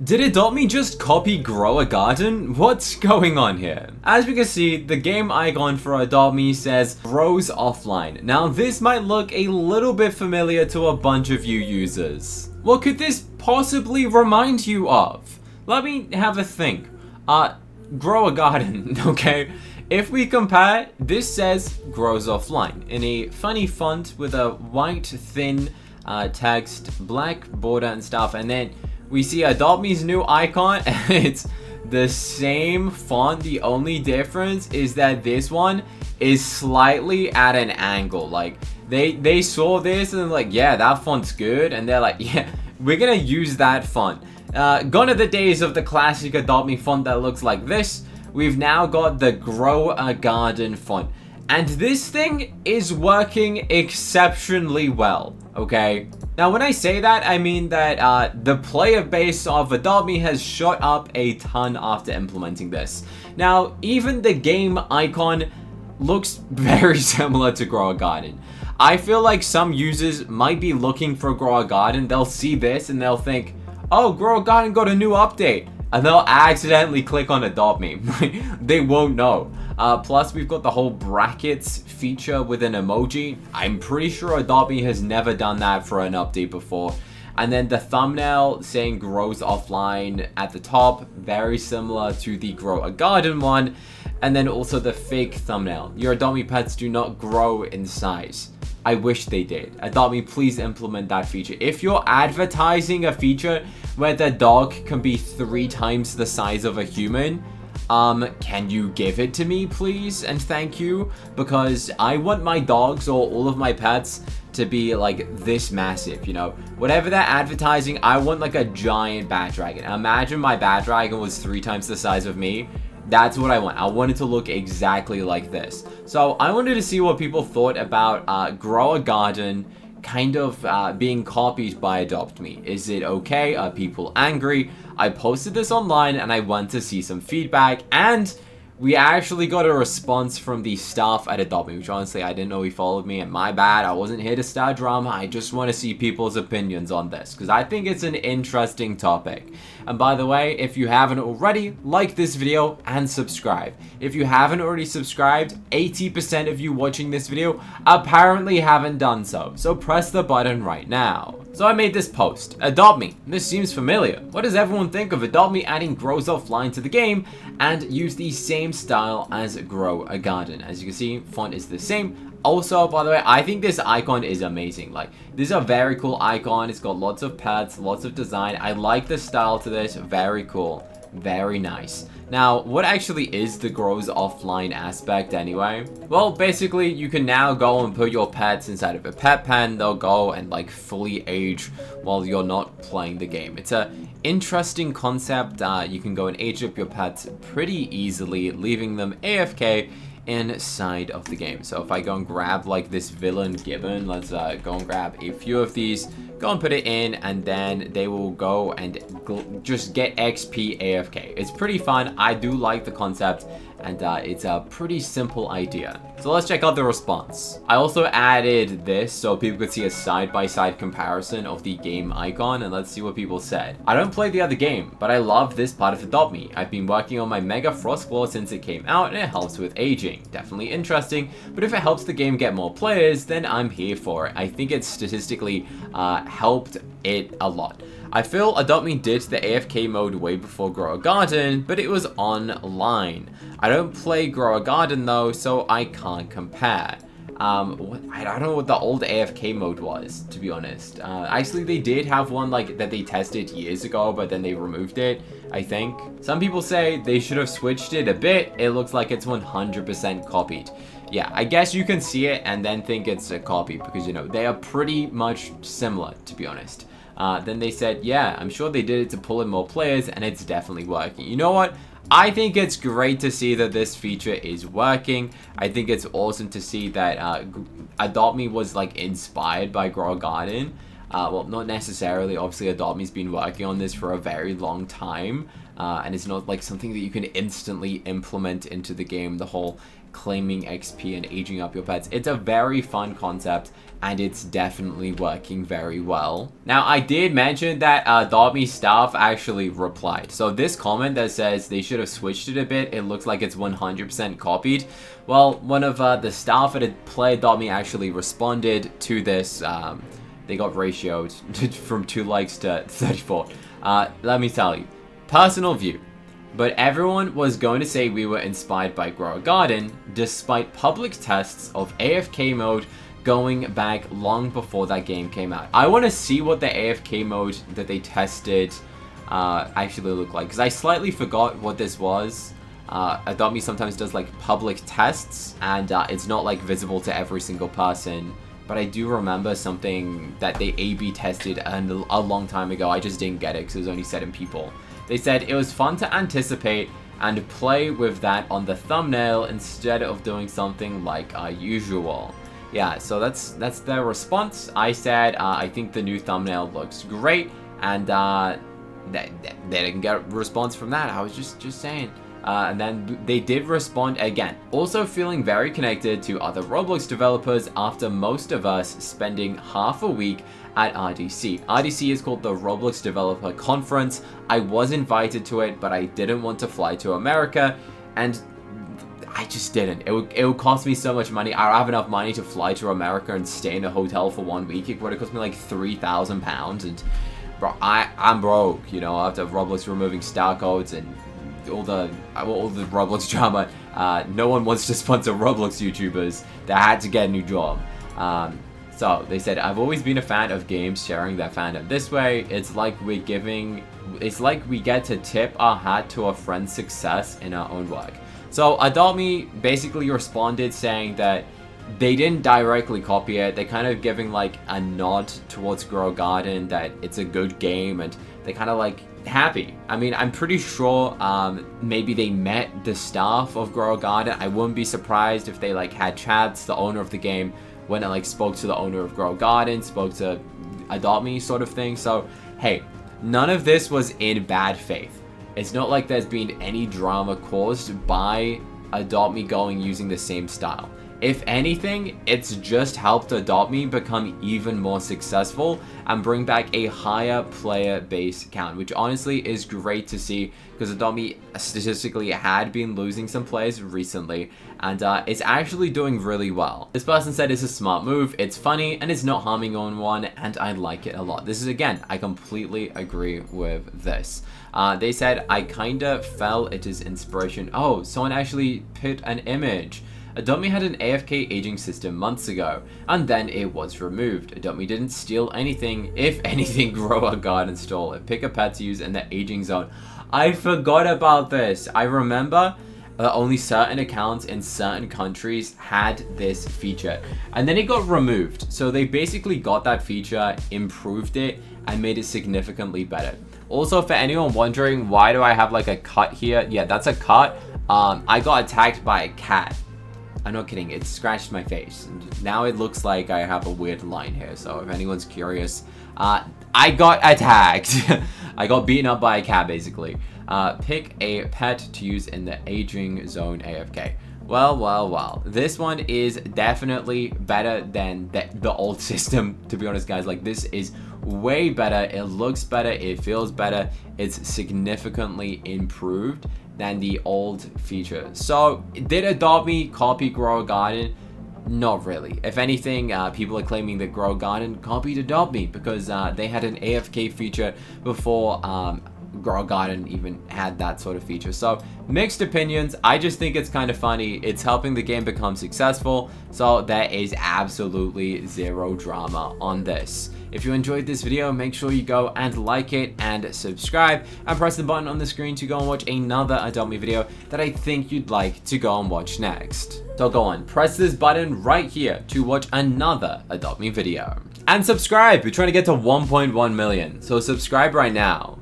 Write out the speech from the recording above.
Did Adopt.me just copy Grow a Garden? What's going on here? As we can see, the game icon for Adopt.me says grows offline. Now this might look a little bit familiar to a bunch of you users. What could this possibly remind you of? Let me have a think. Grow a Garden, okay? If we compare, this says grows offline in a funny font with a white thin text, black border and stuff, and then we see Adopt.me's new icon and it's the same font. The only difference is that this one is slightly at an angle. Like they saw this and they're like, yeah, that font's good, and they're like, yeah, we're gonna use that font. Gone are the days of the classic Adopt.me font that looks like this. We've now got the Grow a Garden font. And this thing is working exceptionally well, okay? Now, when I say that, I mean that the player base of Adopt.me has shot up a ton after implementing this. Now, even the game icon looks very similar to Grow a Garden. I feel like some users might be looking for Grow a Garden. They'll see this and they'll think, oh, Grow a Garden got a new update. And they'll accidentally click on Adopt.me. They won't know. Plus, we've got the whole brackets feature with an emoji. I'm pretty sure Adopt.me has never done that for an update before. And then the thumbnail saying grows offline at the top, very similar to the Grow a Garden one. And then also the fake thumbnail. Your Adopt.me pets do not grow in size. I wish they did. Adopt.me, please implement that feature. If you're advertising a feature where the dog can be 3 times the size of a human, can you give it to me, please? And thank you, because I want my dogs or all of my pets to be like this massive, you know? Whatever they're advertising, I want like a giant bat dragon. Imagine my bat dragon was 3 times the size of me. That's what I want. I want it to look exactly like this. So I wanted to see what people thought about Grow a Garden kind of being copied by Adopt.me. Is it okay? Are people angry? I posted this online and I want to see some feedback, and we actually got a response from the staff at Adopt.me, which honestly I didn't know he followed me, and my bad. I wasn't here to start drama. I just want to see people's opinions on this because I think it's an interesting topic. And by the way, if you haven't already, like this video and subscribe. If you haven't already subscribed, 80% of you watching this video apparently haven't done so. So press the button right now. So I made this post. Adopt.me. This seems familiar. What does everyone think of Adopt.me adding grows offline to the game and use the same style as Grow a Garden? As you can see, font is the same. Also, by the way, I think this icon is amazing. Like, this is a very cool icon. It's got lots of pets, lots of design. I like the style to this. Very cool. Very nice. Now, what actually is the grows offline aspect anyway? Well, basically, you can now go and put your pets inside of a pet pen. They'll go and like fully age while you're not playing the game. It's a interesting concept. You can go and age up your pets pretty easily, leaving them AFK inside of the game. So if I go and grab like this villain gibbon, let's go and grab a few of these, go and put it in, and then they will go and just get XP AFK. It's pretty fun. I do like the concept, and it's a pretty simple idea. So let's check out the response. I also added this so people could see a side-by-side comparison of the game icon, and let's see what people said. I don't play the other game, but I love this part of Adopt.me. I've been working on my Mega Frostclaw since it came out, and it helps with aging. Definitely interesting, but if it helps the game get more players, then I'm here for it. I think it's statistically helped it a lot. I feel Adopt.me did the AFK mode way before Grow a Garden, but it was online. I don't play Grow a Garden though, so I can't compare. I don't know what the old AFK mode was, to be honest. Actually, they did have one like that they tested years ago, but then they removed it, I think. Some people say they should have switched it a bit. It looks like it's 100% copied. Yeah, I guess you can see it and then think it's a copy because, you know, they are pretty much similar, to be honest. Then they said, yeah, I'm sure they did it to pull in more players, and it's definitely working. You know what? I think it's great to see that this feature is working. I think it's awesome to see that Adopt.me was like inspired by Grow a Garden. Well, not necessarily. Obviously, Adopt Me's been working on this for a very long time, and it's not like something that you can instantly implement into the game, the whole claiming XP and aging up your pets. It's a very fun concept, and it's definitely working very well. Now, I did mention that Adopt Me staff actually replied. So this comment that says they should have switched it a bit, it looks like it's 100% copied. Well, one of the staff at playadoptme actually responded to this. They got ratioed from 2 likes to 34. Let me tell you, personal view. But everyone was going to say we were inspired by Grow a Garden, despite public tests of AFK mode going back long before that game came out. I want to see what the AFK mode that they tested actually looked like, because I slightly forgot what this was. Adopt Me sometimes does like public tests, and it's not like visible to every single person. But I do remember something that they A/B tested a long time ago. I just didn't get it because it was only 7 people. They said it was fun to anticipate and play with that on the thumbnail instead of doing something like usual. Yeah, so that's their response. I said I think the new thumbnail looks great, and they didn't get a response from that. I was just saying. And then they did respond again. Also feeling very connected to other Roblox developers after most of us spending half a week at RDC. RDC is called the Roblox Developer Conference. I was invited to it, but I didn't want to fly to America, and I just didn't. It would cost me so much money. I don't have enough money to fly to America and stay in a hotel for 1 week. It would have cost me like £3,000, and bro, I'm broke, you know, after Roblox removing star codes and all the Roblox drama. No one wants to sponsor Roblox YouTubers. They had to get a new job. So they said, I've always been a fan of games sharing their fandom this way. It's like we get to tip our hat to a friend's success in our own work. So Adopt Me basically responded saying that they didn't directly copy it. They kind of giving like a nod towards Grow Garden, that it's a good game, and they kind of like happy. I mean, I'm pretty sure maybe they met the staff of Grow Garden. I wouldn't be surprised if they like had chats. The owner of the game went and like spoke to the owner of Grow Garden, spoke to Adopt Me sort of thing. So hey, none of this was in bad faith. It's not like there's been any drama caused by Adopt Me going using the same style. If anything, it's just helped Adopt Me become even more successful and bring back a higher player base count, which honestly is great to see, because Adopt Me statistically had been losing some players recently, and it's actually doing really well. This person said it's a smart move, it's funny, and it's not harming anyone, and I like it a lot. This is, again, I completely agree with this. They said, I kinda felt it is inspiration. Oh, someone actually put an image. Adopt Me had an AFK aging system months ago, and then it was removed. Adopt Me didn't steal anything. If anything, Grow a Garden stole it. Pick a pet to use in the aging zone. I forgot about this. I remember only certain accounts in certain countries had this feature, and then it got removed. So they basically got that feature, improved it, and made it significantly better. Also, for anyone wondering, why do I have like a cut here? Yeah, that's a cut. I got attacked by a cat. I'm not kidding, it scratched my face, and now it looks like I have a weird line here, so if anyone's curious, I got attacked. I got beaten up by a cat, basically. Pick a pet to use in the aging zone AFK. Well, this one is definitely better than the old system, to be honest, guys. Like, this is way better, it looks better, it feels better, it's significantly improved than the old feature. So did Adopt Me copy Grow a Garden? Not really. If anything, people are claiming that Grow a Garden copied Adopt Me, because they had an AFK feature before Grow a Garden even had that sort of feature. So mixed opinions. I just think it's kind of funny. It's helping the game become successful, so there is absolutely zero drama on this. If you enjoyed this video, make sure you go and like it and subscribe, and press the button on the screen to go and watch another Adopt Me video that I think you'd like to go and watch next. So go on, press this button right here to watch another Adopt Me video. And subscribe! We're trying to get to 1.1 million, so subscribe right now.